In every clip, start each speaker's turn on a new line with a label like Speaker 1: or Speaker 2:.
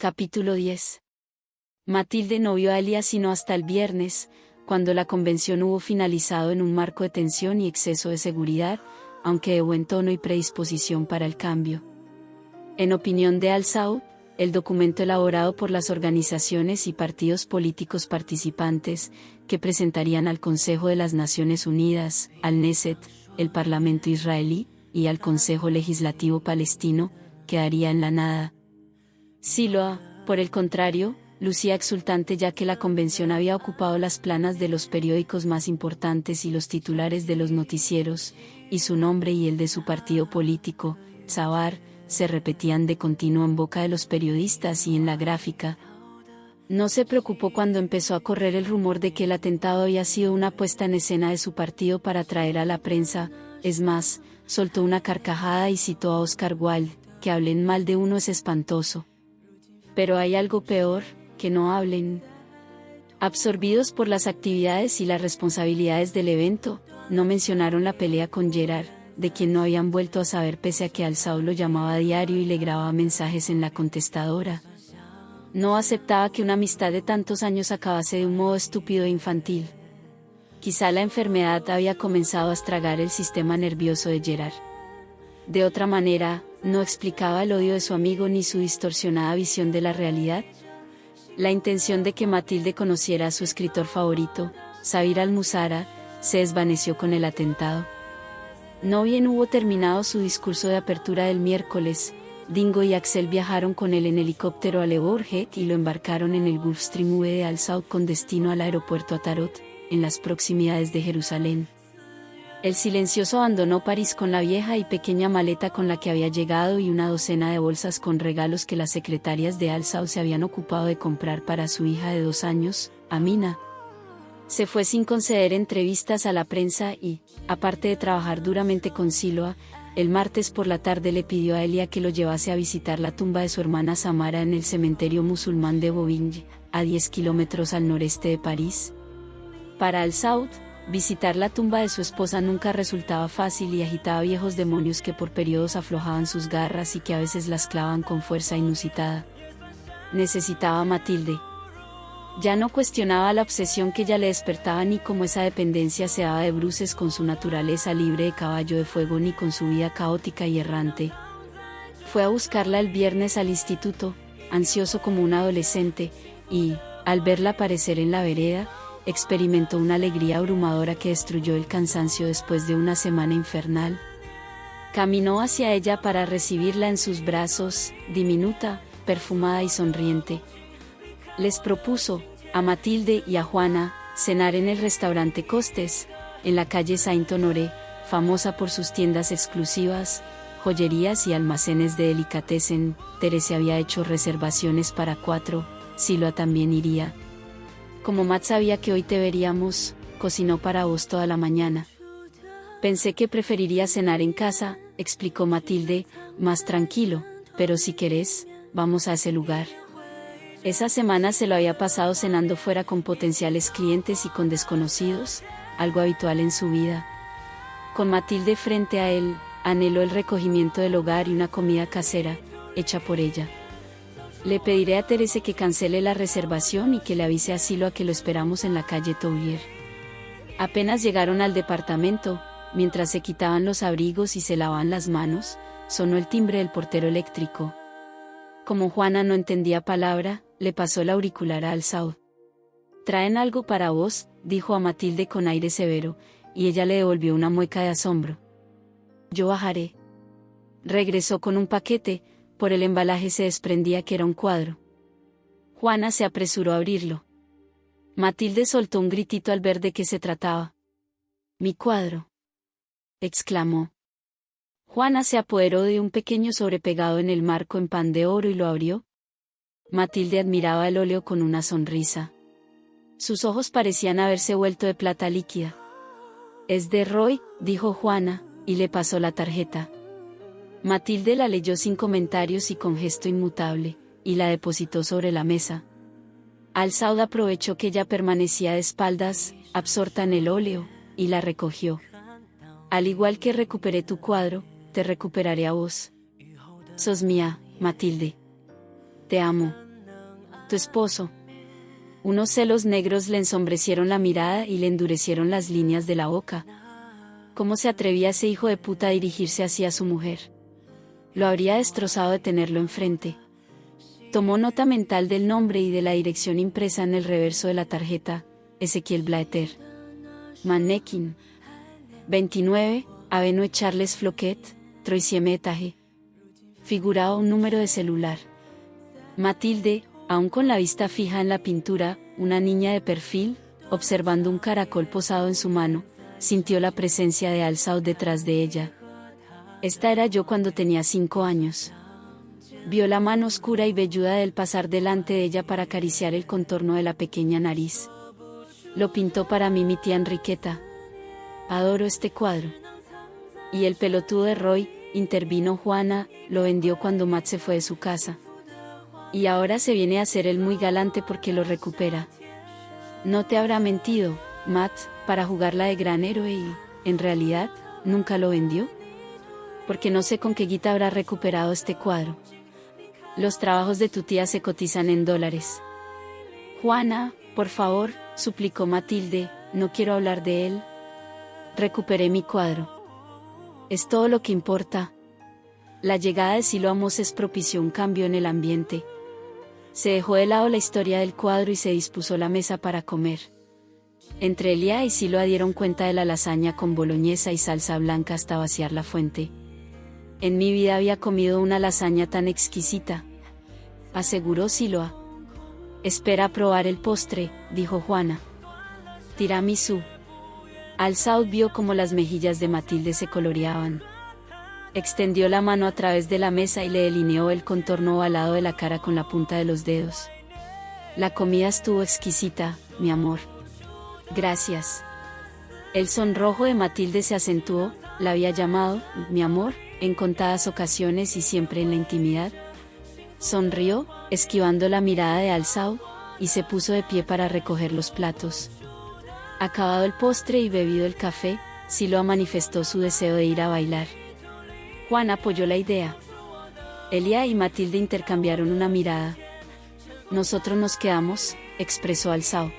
Speaker 1: Capítulo 10. Matilde no vio a Elia sino hasta el viernes, cuando la convención hubo finalizado en un marco de tensión y exceso de seguridad, aunque de buen tono y predisposición para el cambio. En opinión de Al-Saud, el documento elaborado por las organizaciones y partidos políticos participantes, que presentarían al Consejo de las Naciones Unidas, al Knesset, el Parlamento israelí, y al Consejo Legislativo palestino, quedaría en la nada. Siloa, por el contrario, lucía exultante ya que la convención había ocupado las planas de los periódicos más importantes y los titulares de los noticieros, y su nombre y el de su partido político, Tzabar, se repetían de continuo en boca de los periodistas y en la gráfica. No se preocupó cuando empezó a correr el rumor de que el atentado había sido una puesta en escena de su partido para atraer a la prensa, es más, soltó una carcajada y citó a Oscar Wilde, que hablen mal de uno es espantoso. Pero hay algo peor, que no hablen. Absorbidos por las actividades y las responsabilidades del evento, no mencionaron la pelea con Gerard, de quien no habían vuelto a saber pese a que Al-Saud lo llamaba a diario y le grababa mensajes en la contestadora. No aceptaba que una amistad de tantos años acabase de un modo estúpido e infantil. Quizá la enfermedad había comenzado a estragar el sistema nervioso de Gerard. De otra manera, no explicaba el odio de su amigo ni su distorsionada visión de la realidad. La intención de que Matilde conociera a su escritor favorito, Sabir al-Musara, se desvaneció con el atentado. No bien hubo terminado su discurso de apertura del miércoles, Dingo y Axel viajaron con él en helicóptero a Le Bourget y lo embarcaron en el Gulfstream V de Al-Saud con destino al aeropuerto Atarot, en las proximidades de Jerusalén. El silencioso abandonó París con la vieja y pequeña maleta con la que había llegado y una docena de bolsas con regalos que las secretarias de Al-Saud se habían ocupado de comprar para su hija de 2 años, Amina. Se fue sin conceder entrevistas a la prensa y, aparte de trabajar duramente con Siloa, el martes por la tarde le pidió a Elia que lo llevase a visitar la tumba de su hermana Samara en el cementerio musulmán de Boulogne, a 10 kilómetros al noreste de París. Para Al-Saud, visitar la tumba de su esposa nunca resultaba fácil y agitaba viejos demonios que por periodos aflojaban sus garras y que a veces las clavaban con fuerza inusitada. Necesitaba a Matilde. Ya no cuestionaba la obsesión que ella le despertaba ni cómo esa dependencia se daba de bruces con su naturaleza libre de caballo de fuego ni con su vida caótica y errante. Fue a buscarla el viernes al instituto, ansioso como un adolescente, y, al verla aparecer en la vereda, experimentó una alegría abrumadora que destruyó el cansancio después de una semana infernal. Caminó hacia ella para recibirla en sus brazos, diminuta, perfumada y sonriente. Les propuso, a Matilde y a Juana, cenar en el restaurante Costes, en la calle Saint-Honoré, famosa por sus tiendas exclusivas, joyerías y almacenes de delicatessen. Teresa había hecho reservaciones para 4, Siloa también iría. Como Matt sabía que hoy te veríamos, cocinó para vos toda la mañana. Pensé que preferiría cenar en casa, explicó Matilde, más tranquilo, pero si querés, vamos a ese lugar. Esa semana se lo había pasado cenando fuera con potenciales clientes y con desconocidos, algo habitual en su vida. Con Matilde frente a él, anheló el recogimiento del hogar y una comida casera, hecha por ella. Le pediré a Teresa que cancele la reservación y que le avise a Siloa que lo esperamos en la calle Touvier. Apenas llegaron al departamento, mientras se quitaban los abrigos y se lavaban las manos, sonó el timbre del portero eléctrico. Como Juana no entendía palabra, le pasó el auricular a Al-Saud. «¿Traen algo para vos?», dijo a Matilde con aire severo, y ella le devolvió una mueca de asombro. «Yo bajaré». Regresó con un paquete, por el embalaje se desprendía que era un cuadro. Juana se apresuró a abrirlo. Matilde soltó un gritito al ver de qué se trataba. «¡Mi cuadro!», exclamó. Juana se apoderó de un pequeño sobrepegado en el marco en pan de oro y lo abrió. Matilde admiraba el óleo con una sonrisa. Sus ojos parecían haberse vuelto de plata líquida. «Es de Roy», dijo Juana, y le pasó la tarjeta. Matilde la leyó sin comentarios y con gesto inmutable, y la depositó sobre la mesa. Al-Saud aprovechó que ella permanecía de espaldas, absorta en el óleo, y la recogió. «Al igual que recuperé tu cuadro, te recuperaré a vos. Sos mía, Matilde. Te amo». Tu esposo. Unos celos negros le ensombrecieron la mirada y le endurecieron las líneas de la boca. ¿Cómo se atrevía ese hijo de puta a dirigirse hacia su mujer? Lo habría destrozado de tenerlo enfrente. Tomó nota mental del nombre y de la dirección impresa en el reverso de la tarjeta: Ezequiel Blaeter. Mannequin. 29, Avenue Charles Floquet, Troisième étage. Figuraba un número de celular. Matilde, aún con la vista fija en la pintura, una niña de perfil, observando un caracol posado en su mano, sintió la presencia de Al-Saud detrás de ella. Esta era yo cuando tenía 5 años. Vio la mano oscura y velluda de él pasar delante de ella para acariciar el contorno de la pequeña nariz. Lo pintó para mí mi tía Enriqueta. Adoro este cuadro. Y el pelotudo de Roy, intervino Juana, lo vendió cuando Matt se fue de su casa. Y ahora se viene a hacer el muy galante porque lo recupera. No te habrá mentido, Matt, para jugarla de gran héroe y, en realidad, nunca lo vendió. Porque no sé con qué guita habrá recuperado este cuadro. Los trabajos de tu tía se cotizan en dólares. Juana, por favor, suplicó Matilde, no quiero hablar de él. Recuperé mi cuadro. Es todo lo que importa. La llegada de Silo a Moses propició un cambio en el ambiente. Se dejó de lado la historia del cuadro y se dispuso la mesa para comer. Entre Elia y Silo dieron cuenta de la lasaña con boloñesa y salsa blanca hasta vaciar la fuente. En mi vida había comido una lasaña tan exquisita, aseguró Siloa. Espera a probar el postre, dijo Juana. Tiramisú. Al-Saud vio cómo las mejillas de Matilde se coloreaban. Extendió la mano a través de la mesa y le delineó el contorno ovalado de la cara con la punta de los dedos. La comida estuvo exquisita, mi amor. Gracias. El sonrojo de Matilde se acentuó, la había llamado, mi amor, en contadas ocasiones y siempre en la intimidad. Sonrió, esquivando la mirada de Al-Saud, y se puso de pie para recoger los platos. Acabado el postre y bebido el café, Siloa manifestó su deseo de ir a bailar. Juan apoyó la idea. Elia y Matilde intercambiaron una mirada. Nosotros nos quedamos, expresó Al-Saud.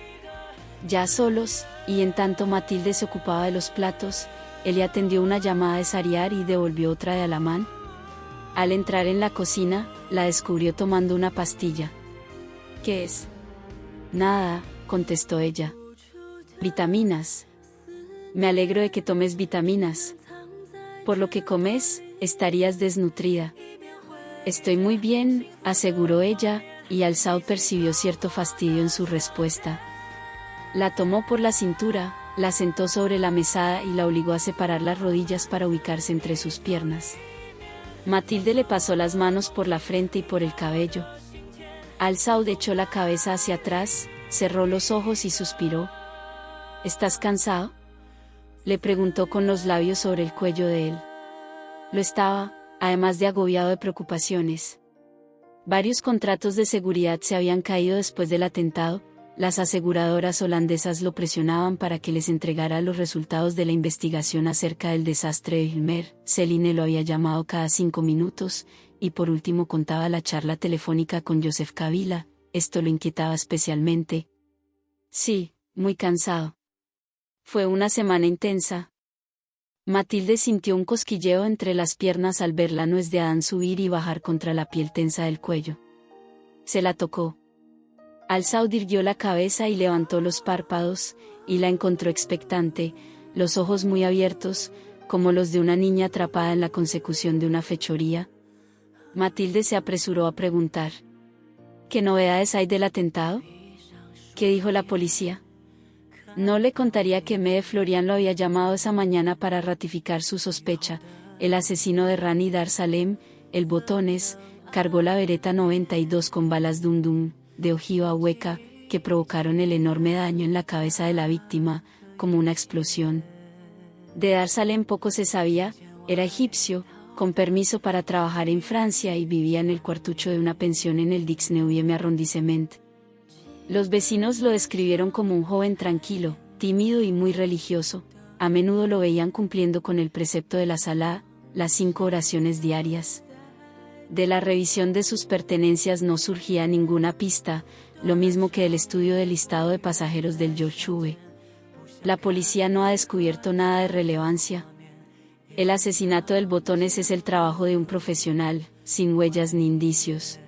Speaker 1: Ya solos, y en tanto Matilde se ocupaba de los platos, Elia atendió una llamada de Sariar y devolvió otra de Alamán. Al entrar en la cocina, la descubrió tomando una pastilla. ¿Qué es? Nada, contestó ella. Vitaminas. Me alegro de que tomes vitaminas. Por lo que comes, estarías desnutrida. Estoy muy bien, aseguró ella, y Al-Saud percibió cierto fastidio en su respuesta. La tomó por la cintura, la sentó sobre la mesada y la obligó a separar las rodillas para ubicarse entre sus piernas. Matilde le pasó las manos por la frente y por el cabello. Al-Saud echó la cabeza hacia atrás, cerró los ojos y suspiró. ¿Estás cansado?, le preguntó con los labios sobre el cuello de él. Lo estaba, además de agobiado de preocupaciones. Varios contratos de seguridad se habían caído después del atentado. Las aseguradoras holandesas lo presionaban para que les entregara los resultados de la investigación acerca del desastre de Hilmer. Celine lo había llamado cada 5 minutos, y por último contaba la charla telefónica con Joseph Kabila. Esto lo inquietaba especialmente. Sí, muy cansado. Fue una semana intensa. Matilde sintió un cosquilleo entre las piernas al ver la nuez de Adán subir y bajar contra la piel tensa del cuello. Se la tocó. Al-Saud irguió la cabeza y levantó los párpados, y la encontró expectante, los ojos muy abiertos, como los de una niña atrapada en la consecución de una fechoría. Matilde se apresuró a preguntar. ¿Qué novedades hay del atentado? ¿Qué dijo la policía? No le contaría que Mede Florian lo había llamado esa mañana para ratificar su sospecha. El asesino de Rani Dar Salem, el Botones, cargó la Beretta 92 con balas Dum Dum, de ojiva hueca, que provocaron el enorme daño en la cabeza de la víctima, como una explosión. De Dar Salem poco se sabía, era egipcio, con permiso para trabajar en Francia y vivía en el cuartucho de una pensión en el 19e arrondissement. Los vecinos lo describieron como un joven tranquilo, tímido y muy religioso. A menudo lo veían cumpliendo con el precepto de la Salá, las 5 oraciones diarias. De la revisión de sus pertenencias no surgía ninguna pista, lo mismo que del estudio del listado de pasajeros del Yoshue. La policía no ha descubierto nada de relevancia. El asesinato del Botones es el trabajo de un profesional, sin huellas ni indicios.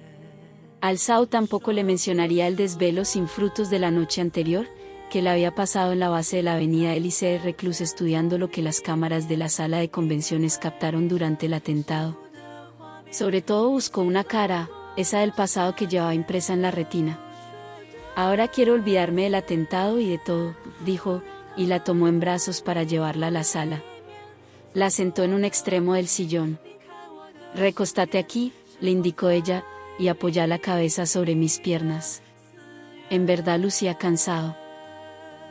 Speaker 1: Al-Saud tampoco le mencionaría el desvelo sin frutos de la noche anterior, que le había pasado en la base de la avenida Elysée Reclus estudiando lo que las cámaras de la sala de convenciones captaron durante el atentado. Sobre todo buscó una cara, esa del pasado que llevaba impresa en la retina. Ahora quiero olvidarme del atentado y de todo, dijo, y la tomó en brazos para llevarla a la sala. La sentó en un extremo del sillón. Recóstate aquí, le indicó ella, y apoyá la cabeza sobre mis piernas. En verdad lucía cansado.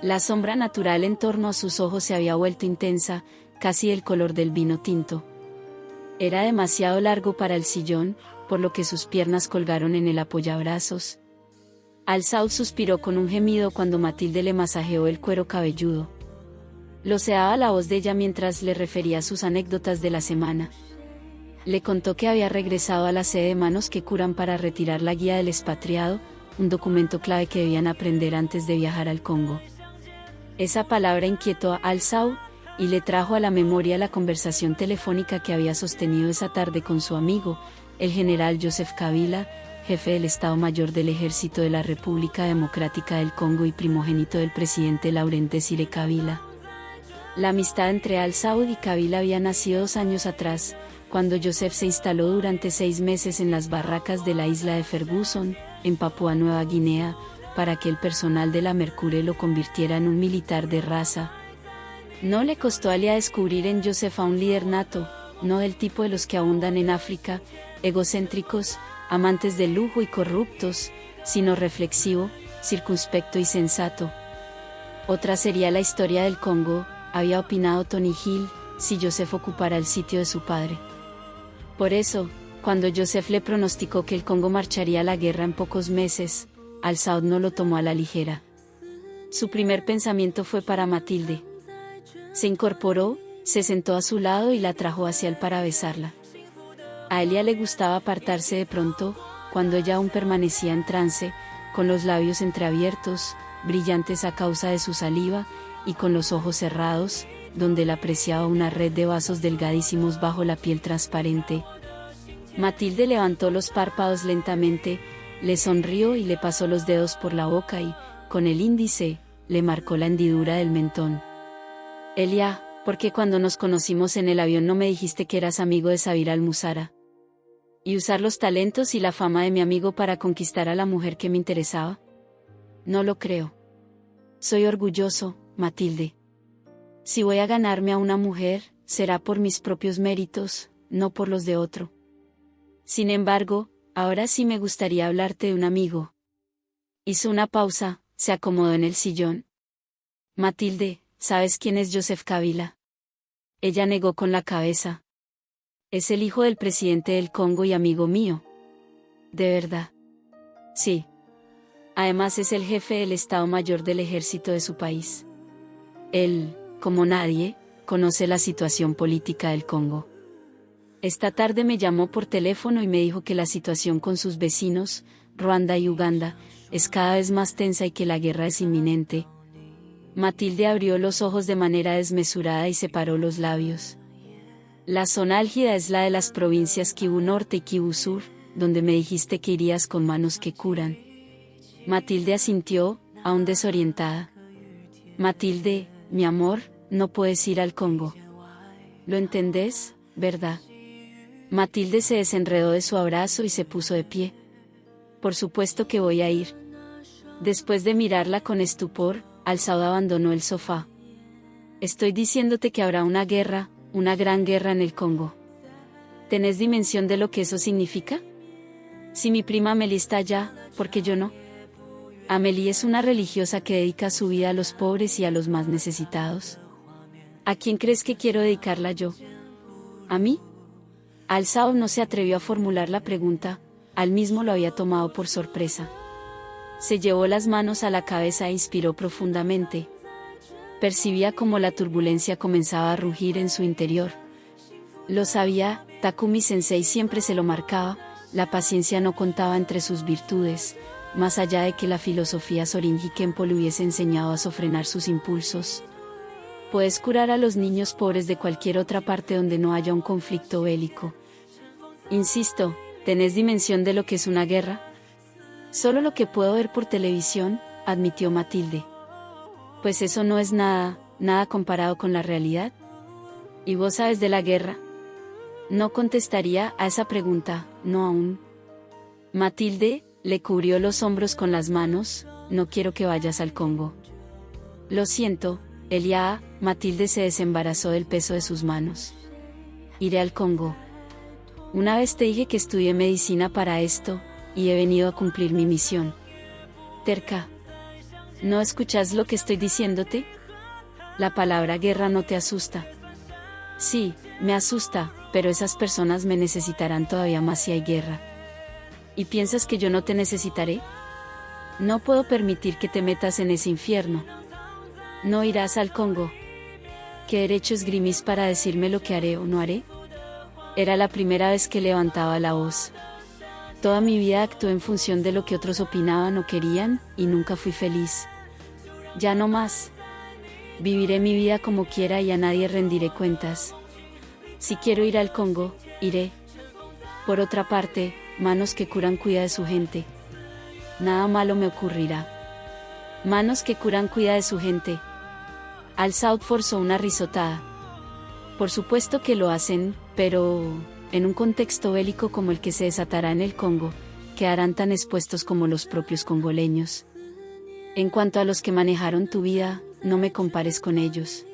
Speaker 1: La sombra natural en torno a sus ojos se había vuelto intensa, casi el color del vino tinto. Era demasiado largo para el sillón, por lo que sus piernas colgaron en el apoyabrazos. Al-Saud suspiró con un gemido cuando Matilde le masajeó el cuero cabelludo. Loceaba la voz de ella mientras le refería sus anécdotas de la semana. Le contó que había regresado a la sede de manos que curan para retirar la guía del expatriado, un documento clave que debían aprender antes de viajar al Congo. Esa palabra inquietó a Al-Saud, y le trajo a la memoria la conversación telefónica que había sostenido esa tarde con su amigo, el general Joseph Kabila, jefe del Estado Mayor del Ejército de la República Democrática del Congo y primogénito del presidente Laurent Désiré Kabila. La amistad entre Al-Saud y Kabila había nacido 2 años atrás, cuando Joseph se instaló durante 6 meses en las barracas de la isla de Ferguson, en Papúa Nueva Guinea, para que el personal de la Mercure lo convirtiera en un militar de raza. No le costó a Alia descubrir en Joseph a un líder nato, no del tipo de los que abundan en África, egocéntricos, amantes del lujo y corruptos, sino reflexivo, circunspecto y sensato. Otra sería la historia del Congo, había opinado Tony Hill, si Joseph ocupara el sitio de su padre. Por eso, cuando Joseph le pronosticó que el Congo marcharía a la guerra en pocos meses, Al-Saud no lo tomó a la ligera. Su primer pensamiento fue para Matilde. Se incorporó, se sentó a su lado y la trajo hacia él para besarla. A Alia le gustaba apartarse de pronto, cuando ella aún permanecía en trance, con los labios entreabiertos, brillantes a causa de su saliva, y con los ojos cerrados, donde él apreciaba una red de vasos delgadísimos bajo la piel transparente. Matilde levantó los párpados lentamente, le sonrió y le pasó los dedos por la boca y, con el índice, le marcó la hendidura del mentón. Elia, ¿por qué cuando nos conocimos en el avión no me dijiste que eras amigo de Sabir al-Musara? ¿Y usar los talentos y la fama de mi amigo para conquistar a la mujer que me interesaba? No lo creo. Soy orgulloso, Matilde. Si voy a ganarme a una mujer, será por mis propios méritos, no por los de otro. Sin embargo, ahora sí me gustaría hablarte de un amigo. Hizo una pausa, se acomodó en el sillón. Matilde, ¿sabes quién es Joseph Kabila? Ella negó con la cabeza. Es el hijo del presidente del Congo y amigo mío. ¿De verdad? Sí. Además es el jefe del Estado Mayor del Ejército de su país. Él, como nadie, conoce la situación política del Congo. Esta tarde me llamó por teléfono y me dijo que la situación con sus vecinos, Ruanda y Uganda, es cada vez más tensa y que la guerra es inminente. Matilde abrió los ojos de manera desmesurada y separó los labios. La zona álgida es la de las provincias Kivu Norte y Kivu Sur, donde me dijiste que irías con manos que curan. Matilde asintió, aún desorientada. Matilde, mi amor, no puedes ir al Congo. ¿Lo entendés, verdad? Matilde se desenredó de su abrazo y se puso de pie. Por supuesto que voy a ir. Después de mirarla con estupor, Al-Saud abandonó el sofá. Estoy diciéndote que habrá una guerra, una gran guerra en el Congo. ¿Tenés dimensión de lo que eso significa? Si mi prima Amélie está allá, ¿por qué yo no? Amélie es una religiosa que dedica su vida a los pobres y a los más necesitados. ¿A quién crees que quiero dedicarla yo? ¿A mí? Al-Saud no se atrevió a formular la pregunta, él mismo lo había tomado por sorpresa. Se llevó las manos a la cabeza e inspiró profundamente. Percibía como la turbulencia comenzaba a rugir en su interior. Lo sabía, Takumi Sensei siempre se lo marcaba, la paciencia no contaba entre sus virtudes, más allá de que la filosofía Sorinji Kempo le hubiese enseñado a sofrenar sus impulsos. Puedes curar a los niños pobres de cualquier otra parte donde no haya un conflicto bélico. Insisto, ¿tenés dimensión de lo que es una guerra? Solo lo que puedo ver por televisión, admitió Matilde. Pues eso no es nada, nada comparado con la realidad. ¿Y vos sabes de la guerra? No contestaría a esa pregunta, no aún. Matilde le cubrió los hombros con las manos, no quiero que vayas al Congo. Lo siento, Elia. Matilde se desembarazó del peso de sus manos. Iré al Congo. Una vez te dije que estudié medicina para esto, y he venido a cumplir mi misión. Terca. ¿No escuchas lo que estoy diciéndote? La palabra guerra no te asusta. Sí, me asusta, pero esas personas me necesitarán todavía más si hay guerra. ¿Y piensas que yo no te necesitaré? No puedo permitir que te metas en ese infierno. No irás al Congo. ¿Qué derecho esgrimís para decirme lo que haré o no haré? Era la primera vez que levantaba la voz. Toda mi vida actué en función de lo que otros opinaban o querían, y nunca fui feliz. Ya no más. Viviré mi vida como quiera y a nadie rendiré cuentas. Si quiero ir al Congo, iré. Por otra parte, manos que curan cuida de su gente. Nada malo me ocurrirá. Manos que curan cuida de su gente. Al-Saud forzó una risotada. Por supuesto que lo hacen, pero, en un contexto bélico como el que se desatará en el Congo, quedarán tan expuestos como los propios congoleños. En cuanto a los que manejaron tu vida, no me compares con ellos.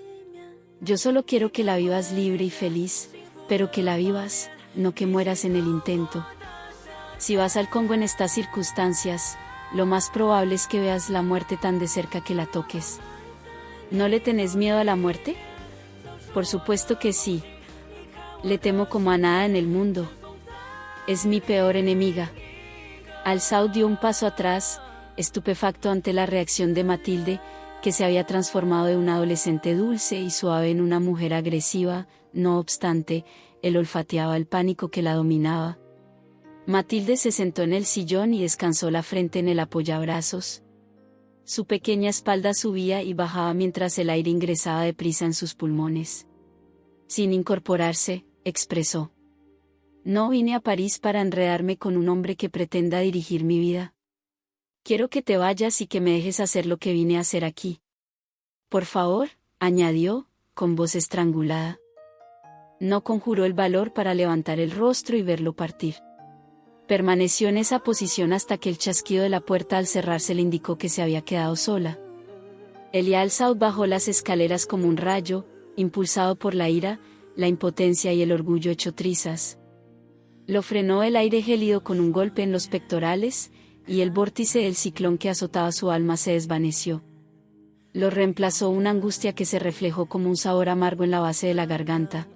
Speaker 1: Yo solo quiero que la vivas libre y feliz, pero que la vivas, no que mueras en el intento. Si vas al Congo en estas circunstancias, lo más probable es que veas la muerte tan de cerca que la toques. ¿No le tenés miedo a la muerte? Por supuesto que sí. Le temo como a nada en el mundo. Es mi peor enemiga. Al-Saud dio un paso atrás, estupefacto ante la reacción de Matilde, que se había transformado de una adolescente dulce y suave en una mujer agresiva. No obstante, él olfateaba el pánico que la dominaba. Matilde se sentó en el sillón y descansó la frente en el apoyabrazos. Su pequeña espalda subía y bajaba mientras el aire ingresaba deprisa en sus pulmones. Sin incorporarse, expresó: No vine a París para enredarme con un hombre que pretenda dirigir mi vida. Quiero que te vayas y que me dejes hacer lo que vine a hacer aquí. Por favor, añadió, con voz estrangulada. No conjuró el valor para levantar el rostro y verlo partir. Permaneció en esa posición hasta que el chasquido de la puerta al cerrarse le indicó que se había quedado sola. Elia Al-Saud bajó las escaleras como un rayo, impulsado por la ira, la impotencia y el orgullo hecho trizas. Lo frenó el aire gélido con un golpe en los pectorales, y el vórtice del ciclón que azotaba su alma se desvaneció. Lo reemplazó una angustia que se reflejó como un sabor amargo en la base de la garganta.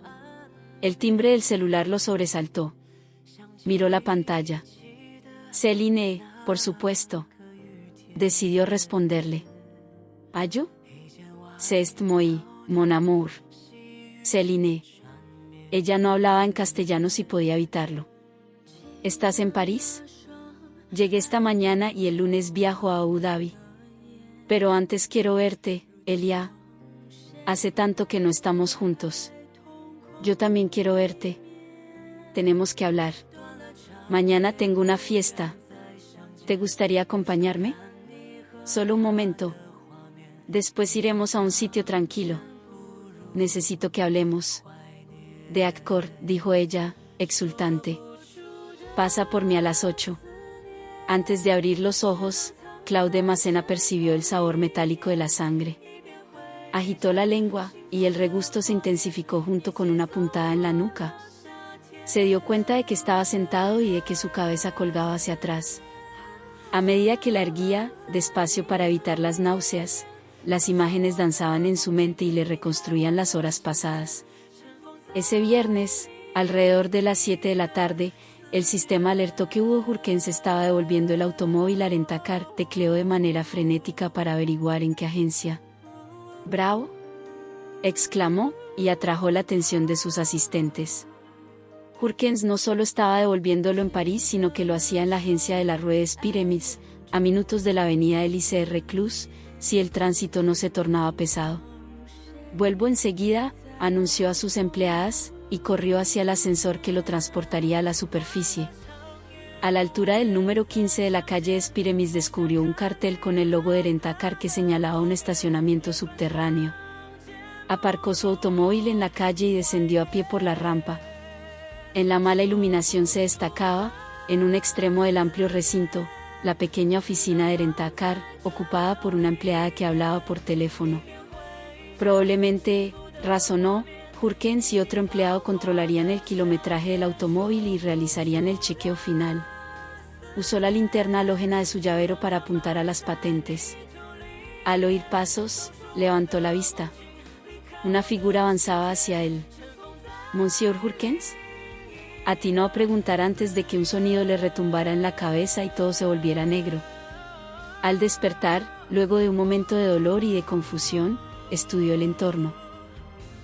Speaker 1: El timbre del celular lo sobresaltó. Miró la pantalla. Céline, por supuesto. Decidió responderle. ¿Allô? C'est moi, mon amour. Céline. Ella no hablaba en castellano si podía evitarlo. ¿Estás en París? Llegué esta mañana y el lunes viajo a Abu Dhabi. Pero antes quiero verte, Elia. Hace tanto que no estamos juntos. Yo también quiero verte. Tenemos que hablar. Mañana tengo una fiesta. ¿Te gustaría acompañarme? Solo un momento. Después iremos a un sitio tranquilo. Necesito que hablemos. De acuerdo, dijo ella, exultante. Pasa por mí a las 8. Antes de abrir los ojos, Claude Massena percibió el sabor metálico de la sangre. Agitó la lengua, y el regusto se intensificó junto con una puntada en la nuca. Se dio cuenta de que estaba sentado y de que su cabeza colgaba hacia atrás. A medida que la erguía, despacio para evitar las náuseas, las imágenes danzaban en su mente y le reconstruían las horas pasadas. Ese viernes, alrededor de las 7 de la tarde, el sistema alertó que Hugo Jurgens estaba devolviendo el automóvil a Rentacar. Tecleó de manera frenética para averiguar en qué agencia. «¡Bravo!», exclamó, y atrajo la atención de sus asistentes. Hurkens no solo estaba devolviéndolo en París, sino que lo hacía en la agencia de la Rue des Pyrénées, a minutos de la avenida Élysée Reclus, si el tránsito no se tornaba pesado. Vuelvo enseguida, anunció a sus empleadas, y corrió hacia el ascensor que lo transportaría a la superficie. A la altura del número 15 de la calle des Pyrénées descubrió un cartel con el logo de Rent-A-Car que señalaba un estacionamiento subterráneo. Aparcó su automóvil en la calle y descendió a pie por la rampa. En la mala iluminación se destacaba, en un extremo del amplio recinto, la pequeña oficina de Rent-A-Car, ocupada por una empleada que hablaba por teléfono. Probablemente, razonó, Hurkens y otro empleado controlarían el kilometraje del automóvil y realizarían el chequeo final. Usó la linterna halógena de su llavero para apuntar a las patentes. Al oír pasos, levantó la vista. Una figura avanzaba hacia él. ¿Monsieur Hurkens? Atinó a preguntar antes de que un sonido le retumbara en la cabeza y todo se volviera negro. Al despertar, luego de un momento de dolor y de confusión, estudió el entorno.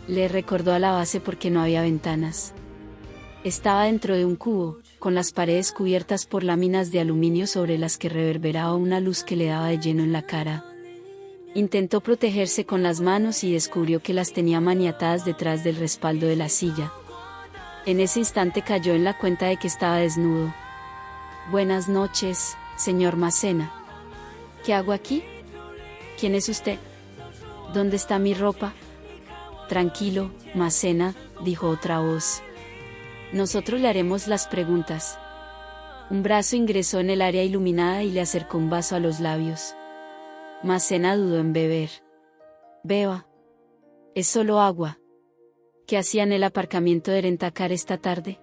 Speaker 1: Le recordó a la base porque no había ventanas. Estaba dentro de un cubo, con las paredes cubiertas por láminas de aluminio sobre las que reverberaba una luz que le daba de lleno en la cara. Intentó protegerse con las manos y descubrió que las tenía maniatadas detrás del respaldo de la silla. En ese instante cayó en la cuenta de que estaba desnudo. Buenas noches, señor Masséna. ¿Qué hago aquí? ¿Quién es usted? ¿Dónde está mi ropa? Tranquilo, Masséna, dijo otra voz. Nosotros le haremos las preguntas. Un brazo ingresó en el área iluminada y le acercó un vaso a los labios. Masséna dudó en beber. Beba. Es solo agua. ¿Qué hacía en el aparcamiento de Rent-A-Car esta tarde?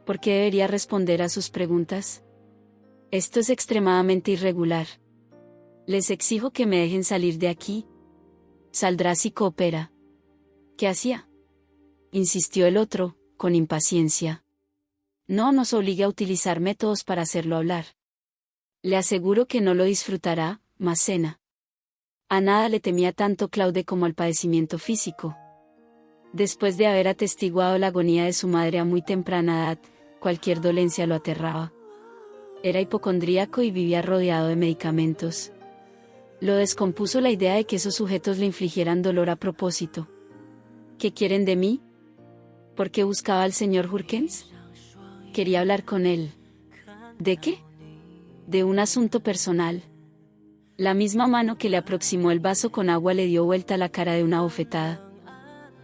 Speaker 1: ¿Por qué debería responder a sus preguntas? Esto es extremadamente irregular. Les exijo que me dejen salir de aquí. Saldrá si coopera. ¿Qué hacía? Insistió el otro, con impaciencia. No nos obligue a utilizar métodos para hacerlo hablar. Le aseguro que no lo disfrutará, Masséna. A nada le temía tanto Claude como al padecimiento físico. Después de haber atestiguado la agonía de su madre a muy temprana edad, cualquier dolencia lo aterraba. Era hipocondríaco y vivía rodeado de medicamentos. Lo descompuso la idea de que esos sujetos le infligieran dolor a propósito. ¿Qué quieren de mí? ¿Por qué buscaba al señor Hurkens? Quería hablar con él. ¿De qué? De un asunto personal. La misma mano que le aproximó el vaso con agua le dio vuelta la cara de una bofetada.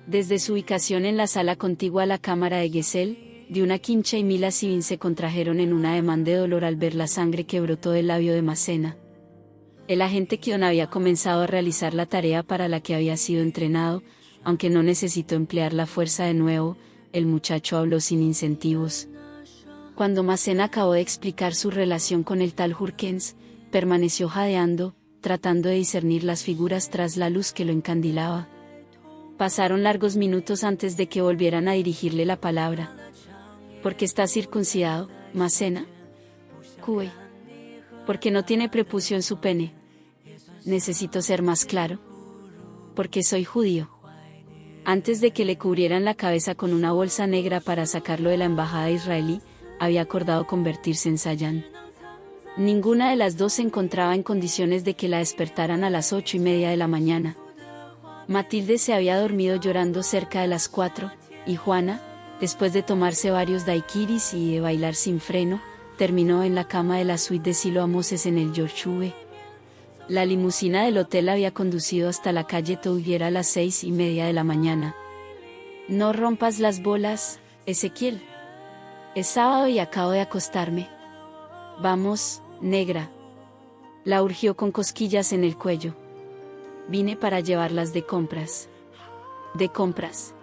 Speaker 1: Desde su ubicación en la sala contigua a la cámara de Gesell, de una Quincha y Mila Sivin se contrajeron en un ademán de dolor al ver la sangre que brotó del labio de Masséna. El agente Kion había comenzado a realizar la tarea para la que había sido entrenado, aunque no necesitó emplear la fuerza de nuevo, el muchacho habló sin incentivos. Cuando Masséna acabó de explicar su relación con el tal Hurkens, permaneció jadeando, tratando de discernir las figuras tras la luz que lo encandilaba. Pasaron largos minutos antes de que volvieran a dirigirle la palabra. ¿Por qué está circuncidado, Masséna? Cue. Porque no tiene prepucio en su pene. Necesito ser más claro. Porque soy judío. Antes de que le cubrieran la cabeza con una bolsa negra para sacarlo de la embajada israelí, había acordado convertirse en sayán. Ninguna de las dos se encontraba en condiciones de que la despertaran a las 8:30 de la mañana. Matilde se había dormido llorando cerca de las 4, y Juana, después de tomarse varios daiquiris y de bailar sin freno, terminó en la cama de la suite de Siloa Moses en el Yorshue. La limusina del hotel había conducido hasta la calle Touviera a las 6:30 de la mañana. No rompas las bolas, Ezequiel. Es sábado y acabo de acostarme. Vamos, negra. La urgió con cosquillas en el cuello. Vine para llevarlas de compras. ¿De compras?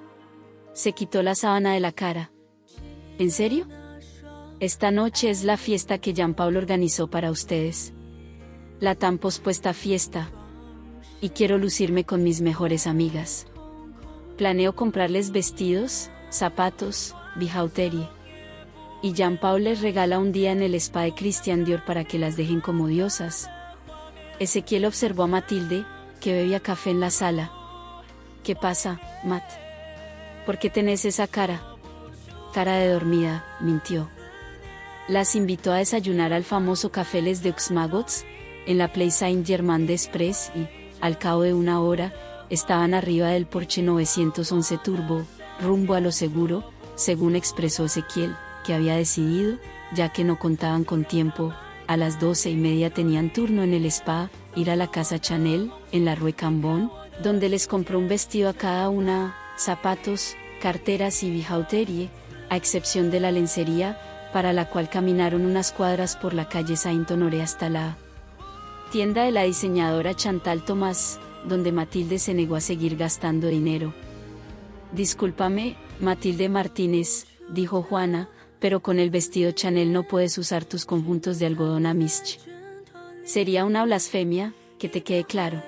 Speaker 1: Se quitó la sábana de la cara. ¿En serio? Esta noche es la fiesta que Jean-Paul organizó para ustedes. La tan pospuesta fiesta. Y quiero lucirme con mis mejores amigas. Planeo comprarles vestidos, zapatos, bijouterie. Y Jean-Paul les regala un día en el spa de Christian Dior para que las dejen como diosas. Ezequiel observó a Matilde, que bebía café en la sala. ¿Qué pasa, Matt? ¿Por qué tenés esa cara? cara de dormida, mintió. Las invitó a desayunar al famoso Café Les Deux Magots, en la Place Saint-Germain-des-Prés y, al cabo de una hora, estaban arriba del Porsche 911 Turbo, rumbo a lo seguro, según expresó Ezequiel, que había decidido, ya que no contaban con tiempo, a las 12:30 tenían turno en el spa, ir a la casa Chanel, en la Rue Cambon, donde les compró un vestido a cada una, zapatos, carteras y bijouterie, a excepción de la lencería, para la cual caminaron unas cuadras por la calle Saint-Honoré hasta la tienda de la diseñadora Chantal Thomas, donde Matilde se negó a seguir gastando dinero. Discúlpame, Matilde Martínez, dijo Juana, pero con el vestido Chanel no puedes usar tus conjuntos de algodón Amish. Sería una blasfemia, que te quede claro.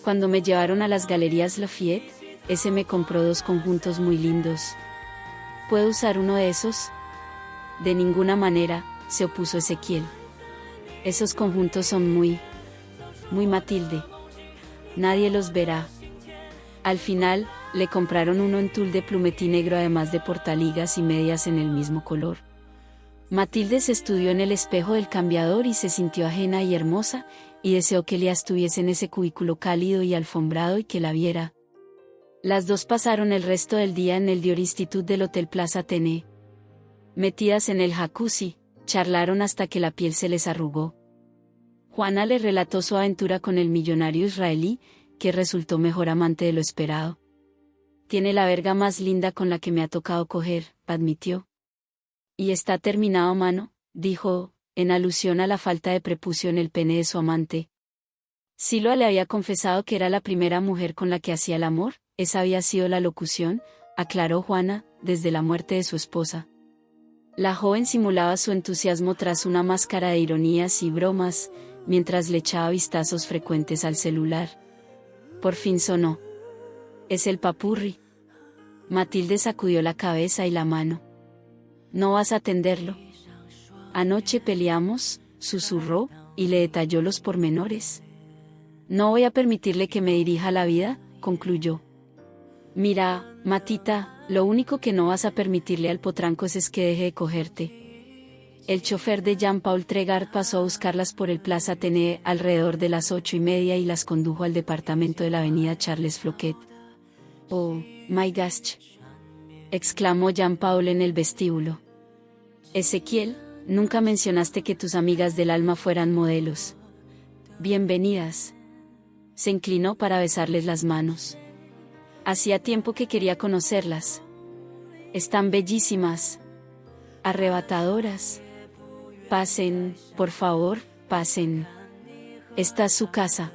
Speaker 1: Cuando me llevaron a las Galerías Lafayette, ese me compró 2 conjuntos muy lindos. ¿Puedo usar uno de esos? De ninguna manera, se opuso Ezequiel. Esos conjuntos son muy Matilde. Nadie los verá. Al final, le compraron uno en tul de plumetí negro además de portaligas y medias en el mismo color. Matilde se estudió en el espejo del cambiador y se sintió ajena y hermosa, y deseó que Lea estuviese en ese cubículo cálido y alfombrado y que la viera. Las dos pasaron el resto del día en el Dior Institute del Hotel Plaza Athénée. Metidas en el jacuzzi, charlaron hasta que la piel se les arrugó. Juana le relató su aventura con el millonario israelí, que resultó mejor amante de lo esperado. Tiene la verga más linda con la que me ha tocado coger, admitió. Y está terminado a mano, dijo, en alusión a la falta de prepucio en el pene de su amante. Silo le había confesado que era la primera mujer con la que hacía el amor, esa había sido la locución, aclaró Juana, desde la muerte de su esposa. La joven simulaba su entusiasmo tras una máscara de ironías y bromas, mientras le echaba vistazos frecuentes al celular. Por fin sonó. Es el papurri. Matilde sacudió la cabeza y la mano. ¿No vas a atenderlo? Anoche peleamos, susurró, y le detalló los pormenores. No voy a permitirle que me dirija la vida, concluyó. Mira, Matita, lo único que no vas a permitirle al potranco es que deje de cogerte. El chofer de Jean-Paul Tregard pasó a buscarlas por el Plaza Athénée alrededor de las 8:30 y las condujo al departamento de la avenida Charles Floquet. Oh, my gosh, exclamó Jean-Paul en el vestíbulo. Ezequiel, nunca mencionaste que tus amigas del alma fueran modelos. Bienvenidas. Se inclinó para besarles las manos. Hacía tiempo que quería conocerlas. Están bellísimas. Arrebatadoras. Pasen, por favor, pasen. Esta es su casa.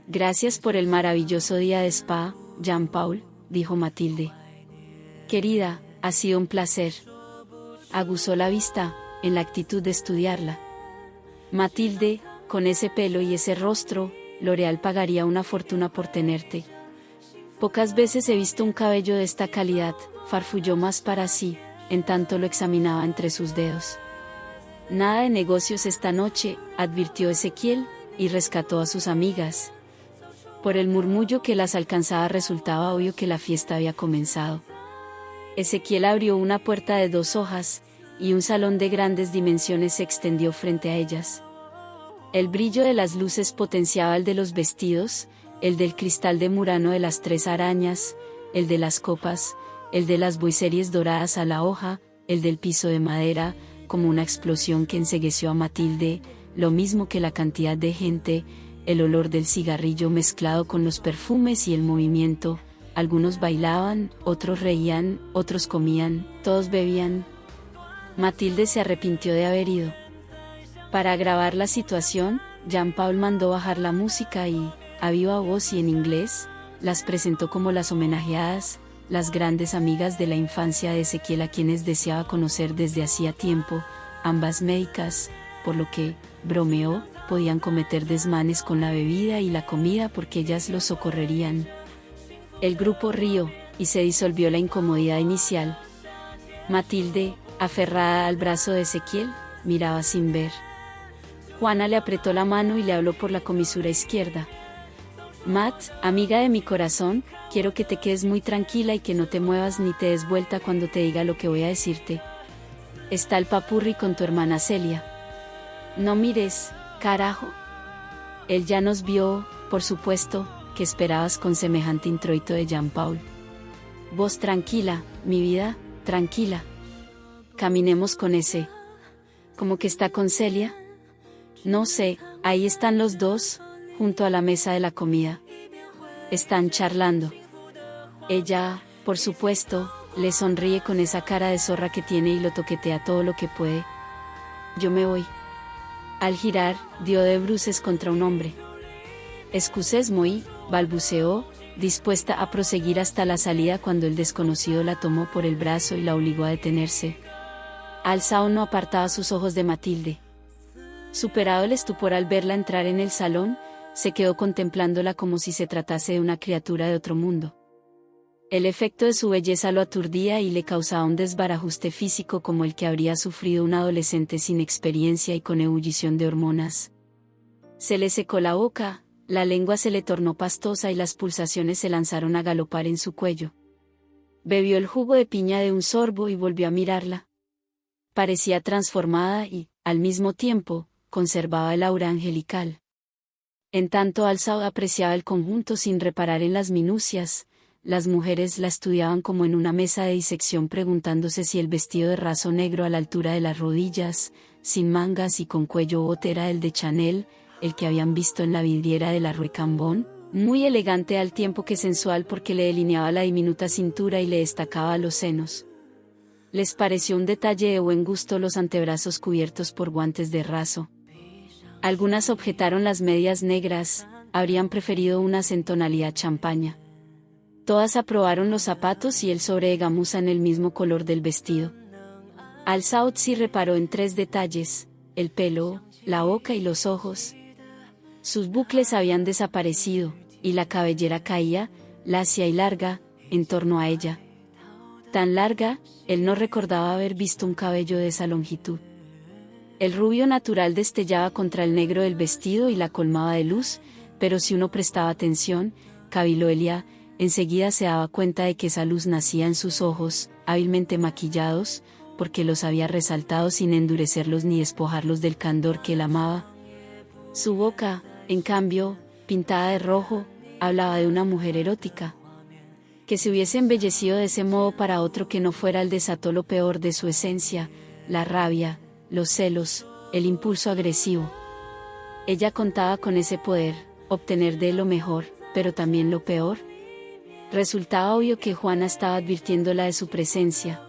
Speaker 1: Gracias por el maravilloso día de spa, Jean-Paul, dijo Matilde. Querida, ha sido un placer. Aguzó la vista, en la actitud de estudiarla. Matilde, con ese pelo y ese rostro, L'Oréal pagaría una fortuna por tenerte. Pocas veces he visto un cabello de esta calidad, farfulló más para sí, en tanto lo examinaba entre sus dedos. Nada de negocios esta noche, advirtió Ezequiel, y rescató a sus amigas. Por el murmullo que las alcanzaba resultaba obvio que la fiesta había comenzado. Ezequiel abrió una puerta de 2 hojas, y un salón de grandes dimensiones se extendió frente a ellas. El brillo de las luces potenciaba el de los vestidos, el del cristal de Murano de las 3 arañas, el de las copas, el de las boiseries doradas a la hoja, el del piso de madera, como una explosión que encegueció a Matilde, lo mismo que la cantidad de gente, el olor del cigarrillo mezclado con los perfumes y el movimiento. Algunos bailaban, otros reían, otros comían, todos bebían. Matilde se arrepintió de haber ido. Para agravar la situación, Jean-Paul mandó bajar la música y, a viva voz y en inglés, las presentó como las homenajeadas, las grandes amigas de la infancia de Ezequiel a quienes deseaba conocer desde hacía tiempo, ambas médicas, por lo que, bromeó, podían cometer desmanes con la bebida y la comida porque ellas los socorrerían. El grupo rió, y se disolvió la incomodidad inicial. Matilde, aferrada al brazo de Ezequiel, miraba sin ver. Juana le apretó la mano y le habló por la comisura izquierda. Matt, amiga de mi corazón, quiero que te quedes muy tranquila y que no te muevas ni te des vuelta cuando te diga lo que voy a decirte. Está el papurri con tu hermana Celia. No mires, carajo. Él ya nos vio, por supuesto, ¿qué esperabas con semejante introito de Jean-Paul? Vos tranquila, mi vida, tranquila. Caminemos con ese. ¿Cómo que está con Celia? No sé, ahí están los dos, junto a la mesa de la comida. Están charlando. Ella, por supuesto, le sonríe con esa cara de zorra que tiene y lo toquetea todo lo que puede. Yo me voy. Al girar, dio de bruces contra un hombre. Excusez-moi, balbuceó, dispuesta a proseguir hasta la salida cuando el desconocido la tomó por el brazo y la obligó a detenerse. Alzao no apartaba sus ojos de Matilde. Superado el estupor al verla entrar en el salón, se quedó contemplándola como si se tratase de una criatura de otro mundo. El efecto de su belleza lo aturdía y le causaba un desbarajuste físico como el que habría sufrido un adolescente sin experiencia y con ebullición de hormonas. Se le secó la boca, la lengua se le tornó pastosa y las pulsaciones se lanzaron a galopar en su cuello. Bebió el jugo de piña de un sorbo y volvió a mirarla. Parecía transformada y, al mismo tiempo, conservaba el aura angelical. En tanto Alzao apreciaba el conjunto sin reparar en las minucias. Las mujeres la estudiaban como en una mesa de disección preguntándose si el vestido de raso negro a la altura de las rodillas, sin mangas y con cuello bote era el de Chanel, el que habían visto en la vidriera de la Rue Cambon, muy elegante al tiempo que sensual porque le delineaba la diminuta cintura y le destacaba los senos. Les pareció un detalle de buen gusto los antebrazos cubiertos por guantes de raso. Algunas objetaron las medias negras, habrían preferido unas en tonalidad champaña. Todas aprobaron los zapatos y el sobre de gamuza en el mismo color del vestido. Alzao sí reparó en 3 detalles: el pelo, la boca y los ojos. Sus bucles habían desaparecido, y la cabellera caía, lacia y larga, en torno a ella. Tan larga, él no recordaba haber visto un cabello de esa longitud. El rubio natural destellaba contra el negro del vestido y la colmaba de luz, pero si uno prestaba atención, caviló Elia, enseguida se daba cuenta de que esa luz nacía en sus ojos, hábilmente maquillados, porque los había resaltado sin endurecerlos ni despojarlos del candor que él amaba. Su boca, en cambio, pintada de rojo, hablaba de una mujer erótica. Que se hubiese embellecido de ese modo para otro que no fuera él desató lo peor de su esencia, la rabia, los celos, el impulso agresivo. Ella contaba con ese poder, obtener de él lo mejor, pero también lo peor. Resultaba obvio que Juana estaba advirtiéndola de su presencia.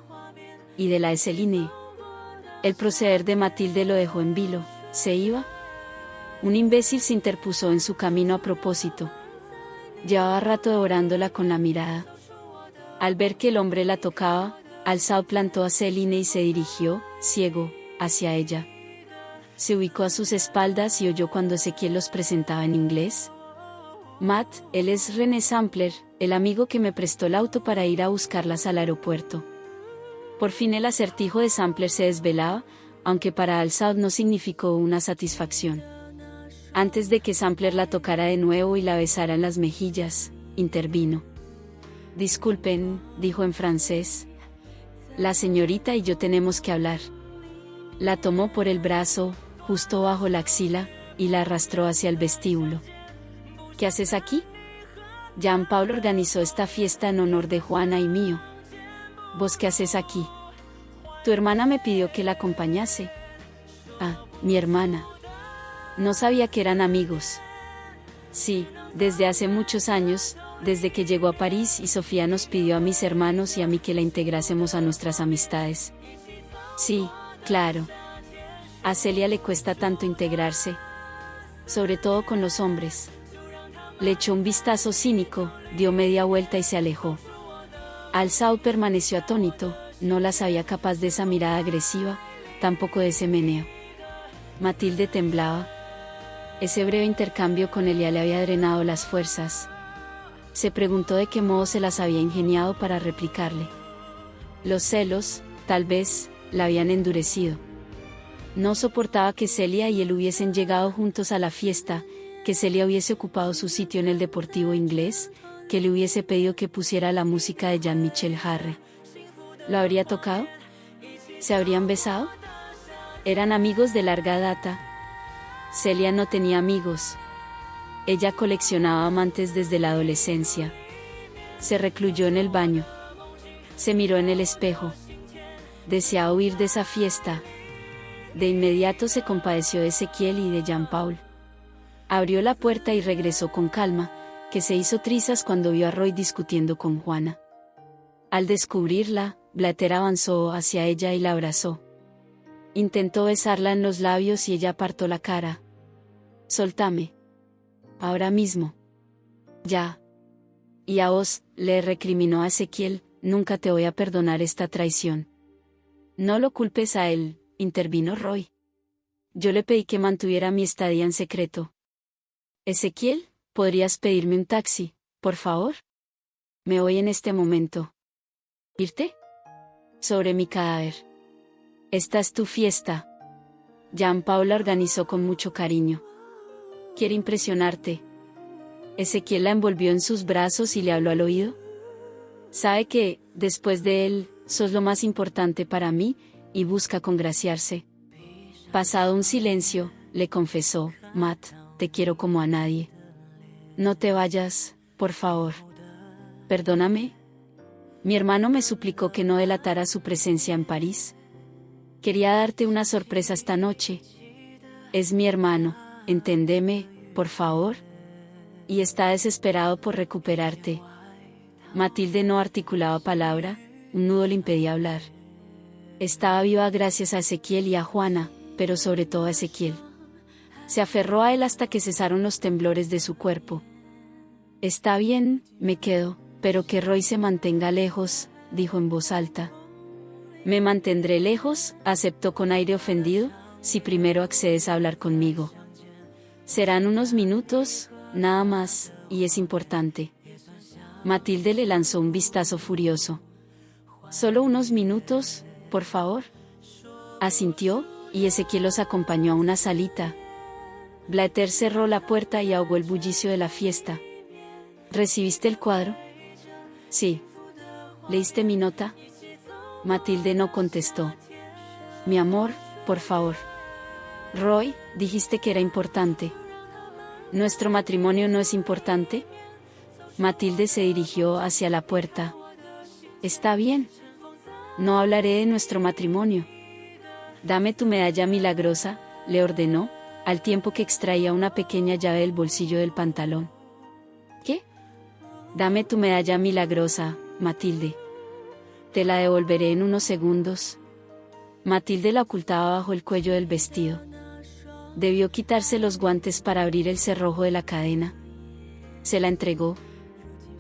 Speaker 1: Y de la de Celine. El proceder de Matilde lo dejó en vilo. ¿Se iba? Un imbécil se interpuso en su camino a propósito. Llevaba rato devorándola con la mirada. Al ver que el hombre la tocaba, Alzao plantó a Celine y se dirigió, ciego, hacia ella. Se ubicó a sus espaldas y oyó cuando Ezequiel los presentaba en inglés. Matt, él es René Sampler, el amigo que me prestó el auto para ir a buscarlas al aeropuerto. Por fin el acertijo de Sampler se desvelaba, aunque para Alzao no significó una satisfacción. Antes de que Sampler la tocara de nuevo y la besara en las mejillas, intervino. Disculpen, dijo en francés. La señorita y yo tenemos que hablar. La tomó por el brazo, justo bajo la axila, y la arrastró hacia el vestíbulo. ¿Qué haces aquí? Jean-Paul organizó esta fiesta en honor de Juana y mío. ¿Vos qué haces aquí? Tu hermana me pidió que la acompañase. Ah, mi hermana. No sabía que eran amigos. Sí, desde hace muchos años, desde que llegó a París y Sofía nos pidió a mis hermanos y a mí que la integrásemos a nuestras amistades. Sí, claro. A Celia le cuesta tanto integrarse. Sobre todo con los hombres. Le echó un vistazo cínico, dio media vuelta y se alejó. Alzao permaneció atónito, no la sabía capaz de esa mirada agresiva, tampoco de ese meneo. Matilde temblaba. Ese breve intercambio con Elia le había drenado las fuerzas. Se preguntó de qué modo se las había ingeniado para replicarle. Los celos, tal vez, la habían endurecido. No soportaba que Celia y él hubiesen llegado juntos a la fiesta, que Celia hubiese ocupado su sitio en el Deportivo inglés, que le hubiese pedido que pusiera la música de Jean-Michel Jarre. ¿Lo habría tocado? ¿Se habrían besado? Eran amigos de larga data. Celia no tenía amigos. Ella coleccionaba amantes desde la adolescencia. Se recluyó en el baño. Se miró en el espejo. Deseaba huir de esa fiesta. De inmediato se compadeció de Ezequiel y de Jean-Paul. Abrió la puerta y regresó con calma, que se hizo trizas cuando vio a Roy discutiendo con Juana. Al descubrirla, Blatter avanzó hacia ella y la abrazó. Intentó besarla en los labios y ella apartó la cara. «Soltame. Ahora mismo». «Ya». «Y a vos», le recriminó a Ezequiel, «nunca te voy a perdonar esta traición». «No lo culpes a él», intervino Roy. «Yo le pedí que mantuviera mi estadía en secreto». «Ezequiel, ¿podrías pedirme un taxi, por favor? Me voy en este momento». «¿Irte?» «Sobre mi cadáver». «Esta es tu fiesta». Jean-Paul la organizó con mucho cariño. «¿Quiere impresionarte?» Ezequiel la envolvió en sus brazos y le habló al oído. «Sabe que, después de él, sos lo más importante para mí», y busca congraciarse. Pasado un silencio, le confesó, «Matt, te quiero como a nadie. No te vayas, por favor. Perdóname. Mi hermano me suplicó que no delatara su presencia en París. Quería darte una sorpresa esta noche. Es mi hermano, enténdeme, por favor. Y está desesperado por recuperarte». Matilde no articulaba palabra, un nudo le impedía hablar. Estaba viva gracias a Ezequiel y a Juana, pero sobre todo a Ezequiel. Se aferró a él hasta que cesaron los temblores de su cuerpo. «Está bien, me quedo, pero que Roy se mantenga lejos», dijo en voz alta. «Me mantendré lejos», aceptó con aire ofendido, «si primero accedes a hablar conmigo. Serán unos minutos, nada más, y es importante». Matilde le lanzó un vistazo furioso. «¿Solo unos minutos, por favor?» Asintió, y Ezequiel los acompañó a una salita. Blatter cerró la puerta y ahogó el bullicio de la fiesta. «¿Recibiste el cuadro?» «Sí». «¿Leíste mi nota?» Matilde no contestó. «Mi amor, por favor». «Roy, dijiste que era importante». «¿Nuestro matrimonio no es importante?» Matilde se dirigió hacia la puerta. «Está bien. No hablaré de nuestro matrimonio». «Dame tu medalla milagrosa», le ordenó, al tiempo que extraía una pequeña llave del bolsillo del pantalón. «¿Qué?» «Dame tu medalla milagrosa, Matilde. Te la devolveré en unos segundos». Matilde la ocultaba bajo el cuello del vestido. Debió quitarse los guantes para abrir el cerrojo de la cadena. Se la entregó.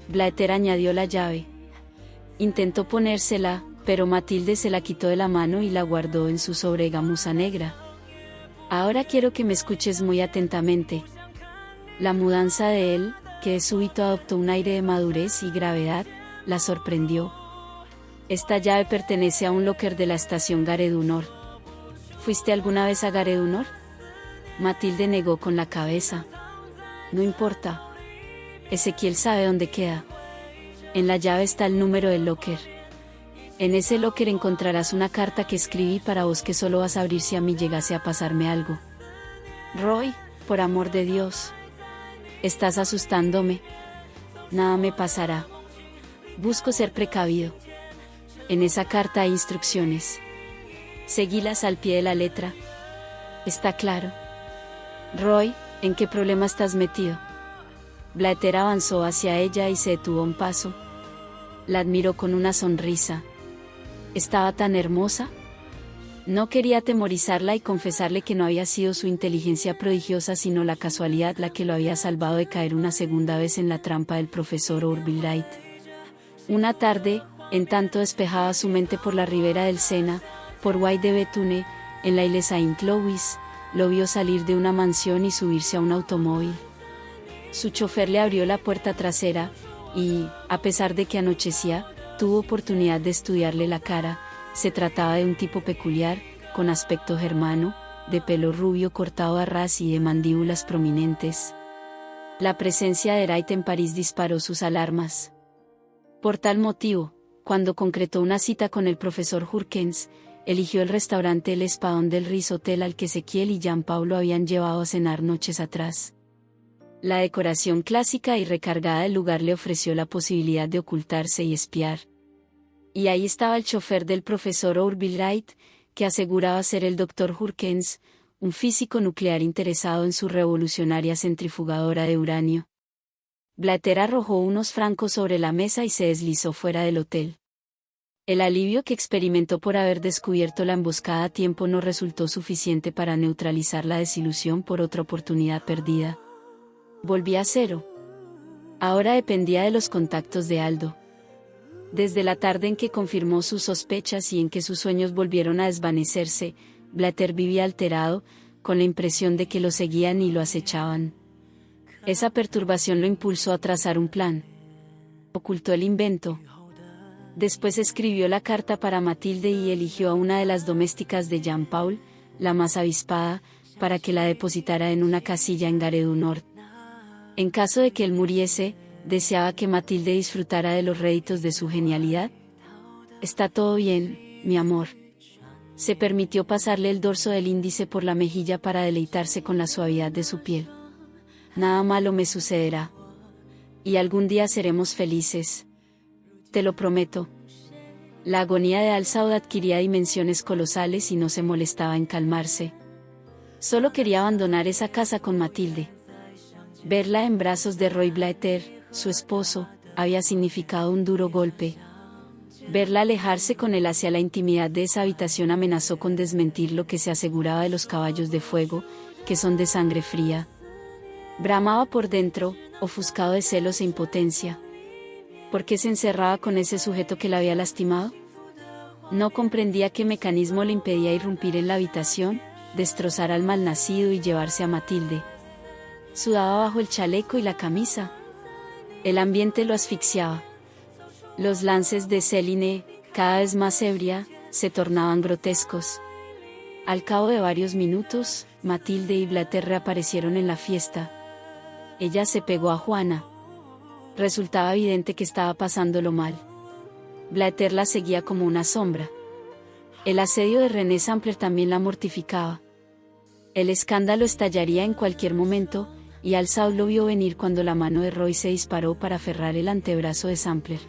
Speaker 1: Blatter añadió la llave. Intentó ponérsela, pero Matilde se la quitó de la mano y la guardó en su sobregamuza negra. «Ahora quiero que me escuches muy atentamente». La mudanza de él, que de súbito adoptó un aire de madurez y gravedad, la sorprendió. «Esta llave pertenece a un locker de la estación Gare du Nord». «¿Fuiste alguna vez a Gare du Nord?» Matilde negó con la cabeza. «No importa. Ezequiel sabe dónde queda. En la llave está el número del locker. En ese locker encontrarás una carta que escribí para vos que solo vas a abrir si a mí llegase a pasarme algo». «Roy, por amor de Dios. Estás asustándome». «Nada me pasará. Busco ser precavido. En esa carta hay instrucciones. Seguílas al pie de la letra. ¿Está claro?» «Roy, ¿en qué problema estás metido?» Blatter avanzó hacia ella y se detuvo un paso. La admiró con una sonrisa. ¿Estaba tan hermosa? No quería atemorizarla y confesarle que no había sido su inteligencia prodigiosa sino la casualidad la que lo había salvado de caer una segunda vez en la trampa del profesor Orville Wright. Una tarde, en tanto despejaba su mente por la ribera del Sena, por Bois de Bethune, en la Ile Saint-Louis, lo vio salir de una mansión y subirse a un automóvil. Su chofer le abrió la puerta trasera, y, a pesar de que anochecía, tuvo oportunidad de estudiarle la cara. Se trataba de un tipo peculiar, con aspecto germano, de pelo rubio cortado a ras y de mandíbulas prominentes. La presencia de Wright en París disparó sus alarmas. Por tal motivo, cuando concretó una cita con el profesor Hurkens, eligió el restaurante El Espadón del Ritz Hotel al que Ezequiel y Jean-Paul lo habían llevado a cenar noches atrás. La decoración clásica y recargada del lugar le ofreció la posibilidad de ocultarse y espiar. Y ahí estaba el chofer del profesor Orville Wright, que aseguraba ser el Dr. Hurkens, un físico nuclear interesado en su revolucionaria centrifugadora de uranio. Blatter arrojó unos francos sobre la mesa y se deslizó fuera del hotel. El alivio que experimentó por haber descubierto la emboscada a tiempo no resultó suficiente para neutralizar la desilusión por otra oportunidad perdida. Volvía a cero. Ahora dependía de los contactos de Aldo. Desde la tarde en que confirmó sus sospechas y en que sus sueños volvieron a desvanecerse, Blatter vivía alterado, con la impresión de que lo seguían y lo acechaban. Esa perturbación lo impulsó a trazar un plan. Ocultó el invento. Después escribió la carta para Matilde y eligió a una de las domésticas de Jean-Paul, la más avispada, para que la depositara en una casilla en Gare du Nord. En caso de que él muriese, deseaba que Matilde disfrutara de los réditos de su genialidad. «Está todo bien, mi amor». Se permitió pasarle el dorso del índice por la mejilla para deleitarse con la suavidad de su piel. «Nada malo me sucederá. Y algún día seremos felices. Te lo prometo». La agonía de Al-Saud adquiría dimensiones colosales y no se molestaba en calmarse. Solo quería abandonar esa casa con Matilde. Verla en brazos de Roy Blatter, su esposo, había significado un duro golpe. Verla alejarse con él hacia la intimidad de esa habitación amenazó con desmentir lo que se aseguraba de los caballos de fuego, que son de sangre fría. Bramaba por dentro, ofuscado de celos e impotencia. ¿Por qué se encerraba con ese sujeto que la había lastimado? No comprendía qué mecanismo le impedía irrumpir en la habitación, destrozar al malnacido y llevarse a Matilde. Sudaba bajo el chaleco y la camisa. El ambiente lo asfixiaba. Los lances de Céline, cada vez más ebria, se tornaban grotescos. Al cabo de varios minutos, Matilde y Blatter reaparecieron en la fiesta. Ella se pegó a Juana. Resultaba evidente que estaba pasándolo mal. Blatter la seguía como una sombra. El asedio de René Sampler también la mortificaba. El escándalo estallaría en cualquier momento, y Al-Saud lo vio venir cuando la mano de Roy se disparó para aferrar el antebrazo de Sampler.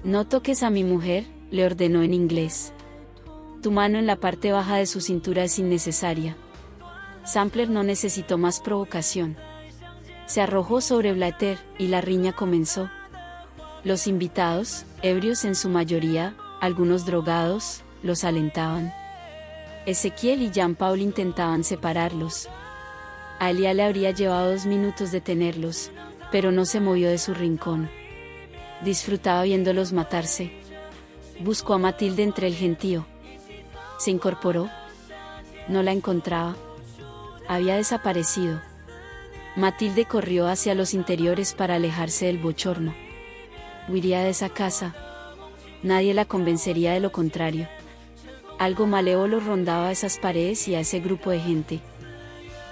Speaker 1: «No toques a mi mujer», le ordenó en inglés. «Tu mano en la parte baja de su cintura es innecesaria». Sampler no necesitó más provocación. Se arrojó sobre Blatter, y la riña comenzó. Los invitados, ebrios en su mayoría, algunos drogados, los alentaban. Ezequiel y Jean-Paul intentaban separarlos. A Elia le habría llevado 2 minutos detenerlos, pero no se movió de su rincón. Disfrutaba viéndolos matarse. Buscó a Matilde entre el gentío. Se incorporó. No la encontraba. Había desaparecido. Matilde corrió hacia los interiores para alejarse del bochorno. Huiría de esa casa. Nadie la convencería de lo contrario. Algo malévolo rondaba esas paredes y a ese grupo de gente.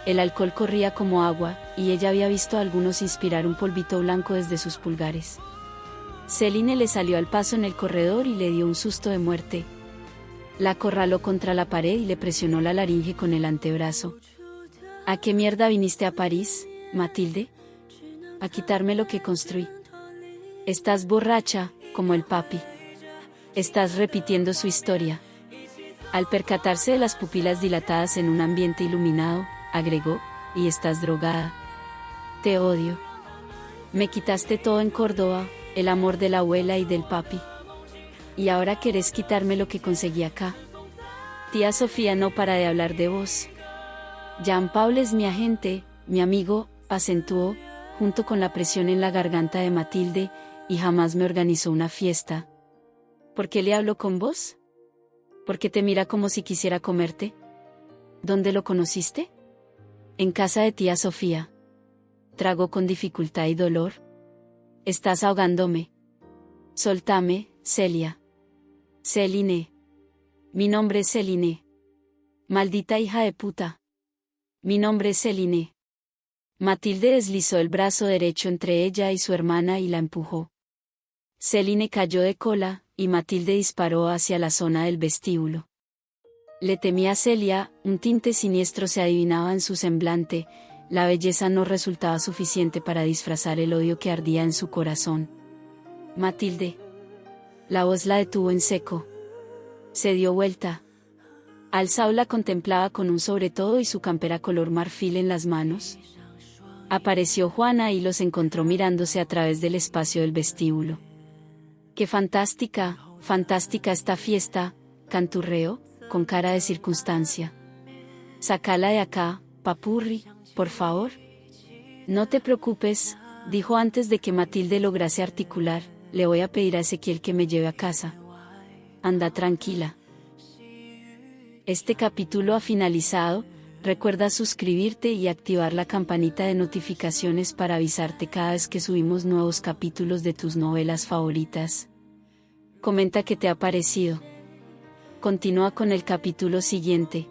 Speaker 1: El alcohol corría como agua, y ella había visto a algunos inspirar un polvito blanco desde sus pulgares. Céline le salió al paso en el corredor y le dio un susto de muerte. La acorraló contra la pared y le presionó la laringe con el antebrazo. ¿A qué mierda viniste a París, Matilde? A quitarme lo que construí. Estás borracha, como el papi. Estás repitiendo su historia. Al percatarse de las pupilas dilatadas en un ambiente iluminado, agregó, y estás drogada. Te odio. Me quitaste todo en Córdoba, el amor de la abuela y del papi. Y ahora querés quitarme lo que conseguí acá. Tía Sofía no para de hablar de vos. Jean-Paul es mi agente, mi amigo, acentuó, junto con la presión en la garganta de Matilde, y jamás me organizó una fiesta. ¿Por qué le hablo con vos? ¿Por qué te mira como si quisiera comerte? ¿Dónde lo conociste? En casa de tía Sofía. Tragó con dificultad y dolor. Estás ahogándome. Soltame, Celia. Céline. Mi nombre es Céline. Maldita hija de puta. Mi nombre es Céline. Matilde deslizó el brazo derecho entre ella y su hermana y la empujó. Céline cayó de cola, y Matilde disparó hacia la zona del vestíbulo. Le temía a Celia, un tinte siniestro se adivinaba en su semblante, la belleza no resultaba suficiente para disfrazar el odio que ardía en su corazón. Matilde. La voz la detuvo en seco. Se dio vuelta. Alzao la contemplaba con un sobretodo y su campera color marfil en las manos. Apareció Juana y los encontró mirándose a través del espacio del vestíbulo. ¡Qué fantástica, fantástica esta fiesta!, canturreó, con cara de circunstancia. Sácala de acá, papurri, por favor. No te preocupes, dijo antes de que Matilde lograse articular, le voy a pedir a Ezequiel que me lleve a casa. Anda tranquila. Este capítulo ha finalizado. Recuerda suscribirte y activar la campanita de notificaciones para avisarte cada vez que subimos nuevos capítulos de tus novelas favoritas. Comenta qué te ha parecido. Continúa con el capítulo siguiente.